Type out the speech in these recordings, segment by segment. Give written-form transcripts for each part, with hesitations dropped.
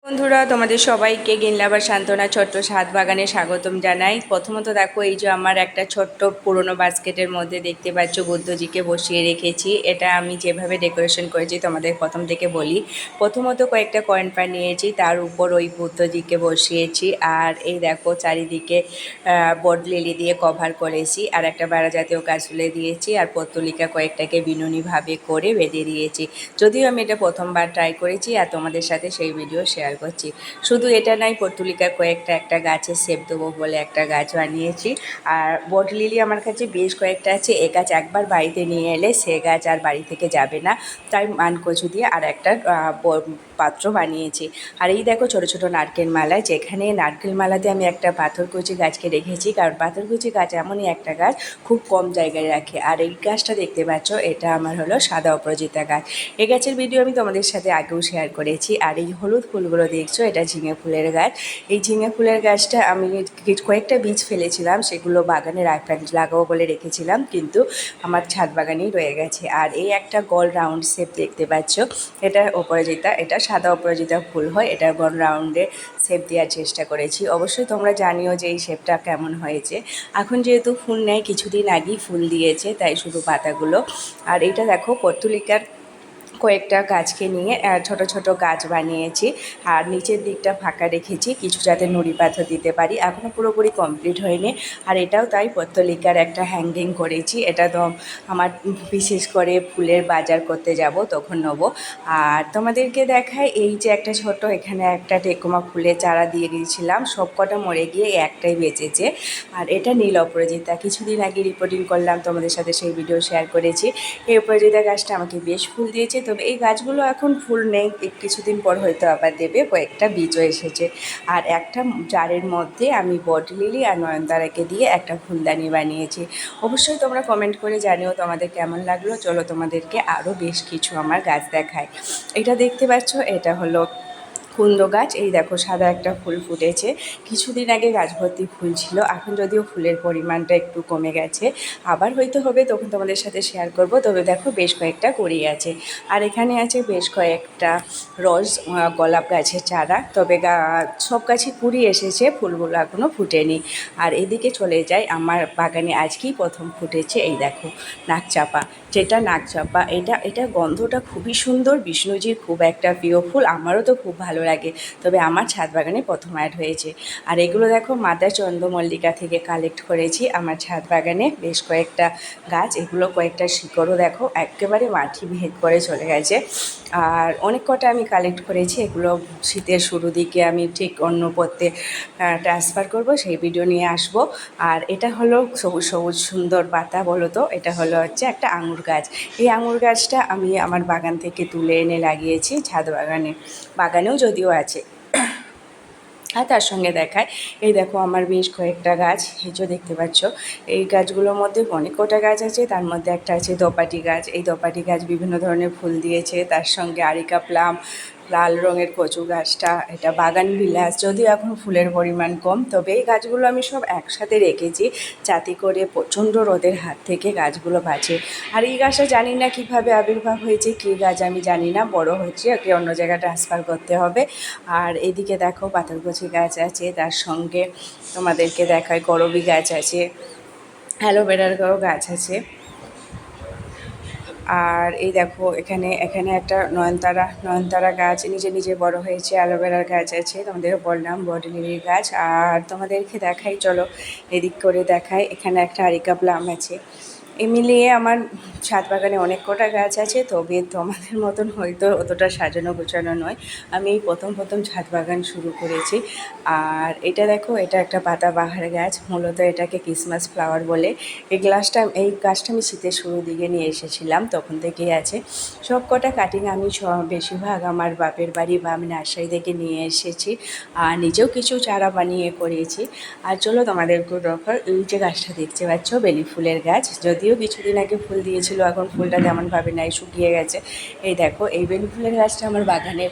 বন্ধুরা, তোমাদের সবাইকে গিনলাবার সান্ত্বনা ছোট্ট ছাদ বাগানে স্বাগতম জানাই। প্রথমত দেখো, এই যে আমার একটা ছোট্ট পুরনো বাস্কেটের মধ্যে দেখতে পাচ্ছ বুদ্ধজিকে বসিয়ে রেখেছি। এটা আমি যেভাবে ডেকোরেশন করেছি তোমাদের প্রথম থেকে বলি। প্রথমত কয়েকটা কয়েন পা নিয়েছি, তার উপর ওই বুদ্ধজিকে বসিয়েছি। আর এই দেখো চারিদিকে বট লিলি দিয়ে কভার করেছি, আর একটা বেড়া জাতীয় গাছ তুলে দিয়েছি, আর পত্তলিকা কয়েকটাকে বিনুনিভাবে করে বেঁধে দিয়েছি। যদিও আমি এটা প্রথমবার ট্রাই করেছি আর তোমাদের সাথে সেই ভিডিও শেয়ার করছি। শুধু এটা নাই, পর্তুলিকার একটা গাছের শেপ দেবো বলে একটা গাছ বানিয়েছি। আর বট লিলি আমার কাছে বেশ কয়েকটা আছে। এ গাছ একবার বাড়িতে নিয়ে এলে সে গাছ আর বাড়ি থেকে যাবে না, তাই মানকচু দিয়ে আর একটা পাত্র বানিয়েছি। আর এই দেখো ছোট ছোট নারকেল মালা, যেখানে নারকেল মালাতে আমি একটা পাথরকুচি গাছকে রেখেছি, কারণ পাথরকুচি গাছ এমনই একটা গাছ খুব কম জায়গায় রাখে। আর এই গাছটা দেখতে পাচ্ছ, এটা আমার হলো সাদা অপরাজিতা গাছ। এই গাছের ভিডিও আমি তোমাদের সাথে আগেও শেয়ার করেছি। আর এই হলুদ ফুলগুলো দেখছো, এটা ঝিঙে ফুলের গাছ। এই ঝিঙে ফুলের গাছটা আমি কয়েকটা বীজ ফেলেছিলাম, সেগুলো বাগানে লাগাবো বলে রেখেছিলাম, কিন্তু আমার ছাদ বাগানেই রয়ে গেছে। আর এই একটা গোল রাউন্ড শেপ দেখতে পাচ্ছ, এটা অপরাজিতা, এটা সাদা অপরাজিতা ফুল হয়। এটা গোল রাউন্ডে শেপ দেওয়ার চেষ্টা করেছি। অবশ্যই তোমরা জানিও যে এই শেপটা কেমন হয়েছে। এখন যেহেতু ফুল নেয়, কিছুদিন আগেই ফুল দিয়েছে, তাই শুধু পাতাগুলো। আর এটা দেখো পর্তুলিকার কয়েকটা গাছকে নিয়ে ছোট ছোট গাছ বানিয়েছি। আর নিচের দিকটা ফাঁকা রেখেছি কিছু, যাতে নুড়ি পাথর দিতে পারি। এখনও পুরোপুরি কমপ্লিট হয়নি। আর এটাও তাই, পত্তলিকার একটা হ্যাঙ্গিং করেছি। এটা তো আমার বিশেষ করে ফুলের বাজার করতে যাব তখন নেবো। আর তোমাদেরকে দেখায়, এই যে একটা ছোট, এখানে একটা টেকুমা ফুলের চারা দিয়ে দিয়েছিলাম, সব কটা মরে গিয়ে একটাই বেঁচেছে। আর এটা নীল অপরাজিতা, কিছুদিন আগে রিপোর্টিং করলাম, তোমাদের সাথে সেই ভিডিও শেয়ার করেছি। এই অপরাজিতা গাছটা আমাকে বেশ ফুল দিয়েছে, তবে এই গাছগুলো এখন ফুল নেই, কিছুদিন পর হয়তো আবার দেবে। কয়েকটা বীজও এসেছে। আর একটা জারের মধ্যে আমি বট লিলি আর নয়নতারাকে দিয়ে একটা ফুলদানি বানিয়েছি। অবশ্যই তোমরা কমেন্ট করে জানিও তোমাদের কেমন লাগলো। চলো তোমাদেরকে আরও বেশ কিছু আমার গাছ দেখায়। এটা দেখতে পাচ্ছ, এটা হলো কুন্দ গাছ। এই দেখো সাদা একটা ফুল ফুটেছে। কিছুদিন আগে গাছ ভর্তি ফুল ছিল, এখন যদিও ফুলের পরিমাণটা একটু কমে গেছে, আবার হয়তো হবে, তখন তোমাদের সাথে শেয়ার করব। তবে দেখো বেশ কয়েকটা কুড়ি আছে। আর এখানে আছে বেশ কয়েকটা রোজ গোলাপ গাছের চারা, তবে সব গাছে কুড়ি এসেছে, ফুলগুলো এখনও ফুটেনি। আর এদিকে চলে যাই, আমার বাগানে আজকেই প্রথম ফুটেছে এই দেখো নাকচাপা। যেটা নাকচাপা, এটা গন্ধটা খুবই সুন্দর, বিষ্ণুজির খুব একটা প্রিয় ফুল, আমারও তো খুব ভালো লাগে, তবে আমার ছাদ বাগানে প্রথম অ্যাড হয়েছে। আর এগুলো দেখো মাদার চন্দ্রমল্লিকা থেকে কালেক্ট করেছি আমার ছাদ বাগানে বেশ কয়েকটা গাছ। এগুলো কয়েকটা শিকড়ও দেখো একেবারে মাটি ভেদ করে চলে গেছে। আর অনেক কটা আমি কালেক্ট করেছি, এগুলো শীতের শুরু দিকে আমি ঠিক অন্য পথে ট্রান্সফার করব, সেই ভিডিও নিয়ে আসব। আর এটা হলো সবুজ সবুজ সুন্দর পাতা বলো তো, এটা হলো হচ্ছে একটা আঙুর গাছ। এই আঙুর গাছটা আমি আমার বাগান থেকে তুলে এনে লাগিয়েছি ছাদ বাগানেও যদিও আছে। আর তার সঙ্গে দেখায়, এই দেখো আমার বেশ কয়েকটা গাছ, এই যে দেখতে পাচ্ছ। এই গাছগুলোর মধ্যে অনেক কটা গাছ আছে, তার মধ্যে একটা আছে দোপাটি গাছ। এই দোপাটি গাছ বিভিন্ন ধরনের ফুল দিয়েছে, তার সঙ্গে আরিকা প্লাম, লাল রঙের কচু গাছটা, এটা বাগান বিলাস। যদিও এখন ফুলের পরিমাণ কম, তবে এই গাছগুলো আমি সব একসাথে রেখেছি, যাতে করে প্রচণ্ড রোদের হাত থেকে গাছগুলো বাঁচে। আর এই গাছটা জানি না কীভাবে আবির্ভাব হয়েছে, কী গাছ আমি জানি না, বড় হচ্ছে, ওকে অন্য জায়গায় ট্রান্সফার করতে হবে। আর এদিকে দেখো পাথরকুচি গাছ আছে, তার সঙ্গে তোমাদেরকে দেখায় করবী গাছ আছে, অ্যালোভেরার গাছ আছে। আর এই দেখো এখানে এখানে একটা নয়নতারা গাছ নিজে নিজে বড় হয়েছে, অ্যালোভেরার গাছ আছে, তোমাদের বললাম বডি লিলির গাছ। আর তোমাদেরকে দেখাই, চলো এদিক করে দেখাই, এখানে একটা আরিকা প্লাম আছে। এই মিলিয়ে আমার ছাদ বাগানে অনেক কটা গাছ আছে, তবে তোমাদের মতন হয়তো অতটা সাজানো গোছানো নয়। আমি এই প্রথম ছাদ বাগান শুরু করেছি। আর এটা দেখো, এটা একটা পাতাবাহার গাছ, মূলত এটাকে ক্রিসমাস ফ্লাওয়ার বলে। এই গাছটা আমি শীতের শুরুর দিকে নিয়ে এসেছিলাম, তখন থেকেই আছে। সব কটা কাটিং আমি বেশিরভাগ আমার বাপের বাড়ি বা আমি নার্সারি থেকে নিয়ে এসেছি, আর নিজেও কিছু চারা বানিয়ে করিয়েছি। আর চলো তোমাদেরকে দেখার, এই যে গাছটা দেখতে পাচ্ছ বেলি ফুলের গাছ, যদিও কিছুদিন আগে ফুল দিয়েছিল, এখন ফুলটা তেমনভাবে নাই, শুকিয়ে গেছে। এই দেখো এই বেলি ফুলের গাছটা আমার বাগানের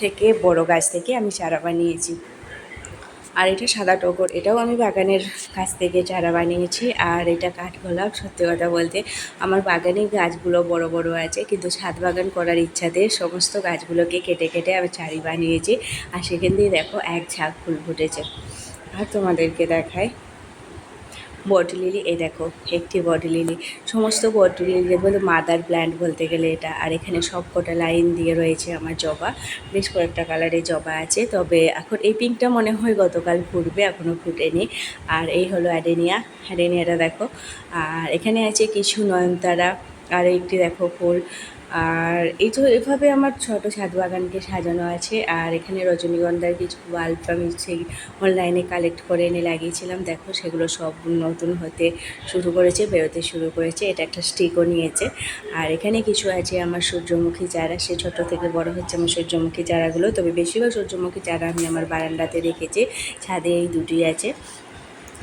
থেকে বড় গাছ থেকে আমি চারা বানিয়েছি। আর এটা সাদা টগর, এটাও আমি বাগানের কাছ থেকে চারা বানিয়েছি। আর এটা কাঠগোলাপ। সত্যি কথা বলতে আমার বাগানের গাছগুলো বড় বড় আছে, কিন্তু ছাদ বাগান করার ইচ্ছাতে সমস্ত গাছগুলোকে কেটে কেটে আমি চারি বানিয়েছি। আর সেখান দিয়ে দেখো এক ঝাঁক ফুল ফুটেছে। আর তোমাদেরকে দেখাই বটল লিলি। এই দেখো একটি বটল লিলি। সমস্ত বটল লিলি বলতে মাদার প্ল্যান্ট বলতে গেলে এটা। আর এখানে সব কটা লাইন দিয়ে রয়েছে আমার জবা। বেশ কয়েকটা কালারের জবা আছে, তবে এখন এই পিঙ্কটা মনে হয় গতকাল ফুটবে, এখনও ফুটেনি। আর এই হলো অ্যাডেনিয়া। অ্যাডেনিয়াটা দেখো। আর এখানে আছে কিছু নয়নতারা। আর একটি দেখো ফুল। আর এই তো এভাবে আমার ছোটো ছাদ বাগানকে সাজানো আছে। আর এখানে রজনীগন্ধার কিছু বাল্ব আমি সেই অনলাইনে কালেক্ট করে এনে লাগিয়েছিলাম। দেখো সেগুলো সব নতুন হতে শুরু করেছে, বেরোতে শুরু করেছে। এটা একটা স্টিকও নিয়েছে। আর এখানে কিছু আছে আমার সূর্যমুখী চারা, সে ছোটো থেকে বড় হচ্ছে আমার সূর্যমুখী চারাগুলো। তবে বেশিরভাগ সূর্যমুখী চারা আমি আমার বারান্দাতে রেখেছি, ছাদে এই দুটি আছে।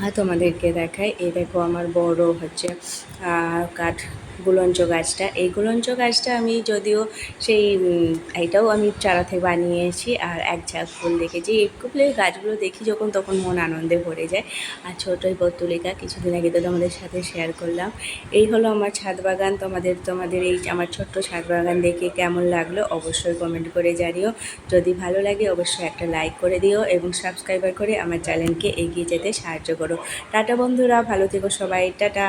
আর তোমাদেরকে দেখাই, এই দেখো আমার বড় হচ্ছে কাঠ গুলঞ্চ গাছটা। এই গুলঞ্চ গাছটা আমি যদিও সেই এটাও আমি চারা থেকে বানিয়েছি। আর এক ঝাঁক ফুল দেখেছি। এই ফুলের গাছগুলো দেখি যখন, তখন মন আনন্দে ভরে যায়। আর ছোটোই পত্তলিকা কিছুদিন আগে তো তোমাদের সাথে শেয়ার করলাম। এই হলো আমার ছাদ বাগান। তোমাদের এই আমার ছোট্ট ছাদ বাগান দেখে কেমন লাগলো অবশ্যই কমেন্ট করে জানিও। যদি ভালো লাগে অবশ্যই একটা লাইক করে দিও এবং সাবস্ক্রাইবার করে আমার চ্যানেলকে এগিয়ে যেতে সাহায্য করো। টাটা বন্ধুরা, ভালো থেকো সবাই, টাটা।